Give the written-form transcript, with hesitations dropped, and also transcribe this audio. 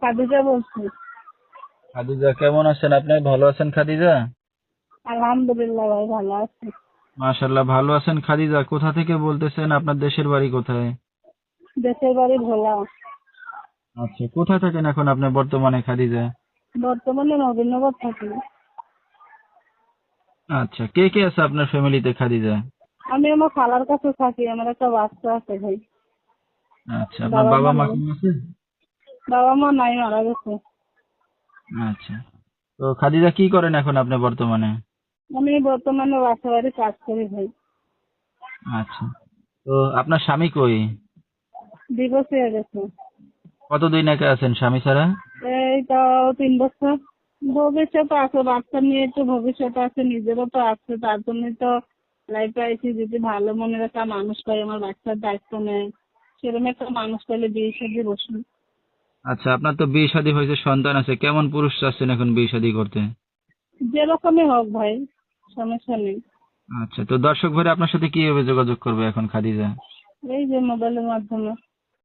খাদিজা বলছি। খাদিজা, কেমন আছেন আপনি? ভালো আছেন খাদিজা? আলহামদুলিল্লাহ ভাই, ভালো আছি। মাশাআল্লাহ, ভালো আছেন খাদিজা। কোথা থেকে বলতেছেন? আপনার দেশের বাড়ি কোথায়? দেশের বাড়ি ভোলা। আচ্ছা, কোথায় থাকেন এখন আপনি বর্তমানে খাদিজা? বর্তমানে নবীনগর থাকি। আচ্ছা, কে কে আছে আপনার ফ্যামিলিতে খাদিজা? আমি আমার খালার কাছে থাকি, আমার একটা বাচ্চা আছে ভাই। আচ্ছা, আপনার বাবা বাবা মা মা নাই। কেমন আছে? বাবা মা নাই, মারা গেছে। আচ্ছা, তো খাদিজা কি করেন এখন আপনি বর্তমানে? আমি বর্তমানে বাসা বাড়ি কাজ করি ভাই। আচ্ছা, তো আপনার স্বামী কই? ডিভোর্স হয়ে গেছে। কতদিন একা আছেন স্বামী ছাড়া? এই তো 3 বছর। ভবিষ্যৎ আছে, বাচ্চা নিয়ে একটু ভবিষ্যৎ আছে, নিজেরও তো আছে, তার জন্য তো লাইফে আইসি। যদি ভালো মনের একটা মানুষ পাই, আমার বাচ্চার দায়িত্ব নেয়, সেরকম একটা মানুষ পাইলে বিয়ে শাদী বসুন। আচ্ছা, আপনার তো বিয়ে শাদী হয়েছে, সন্তান আছে, কেমন পুরুষ চাচ্ছেন এখন বিয়ে শাদী করতে? যেরকমই হোক ভাই, সমস্যা নেই। আচ্ছা, তো দর্শক ভাইরা আপনার সাথে কিভাবে যোগাযোগ করবে এখন খাদিজা? এই যে মোবাইলের মাধ্যমে।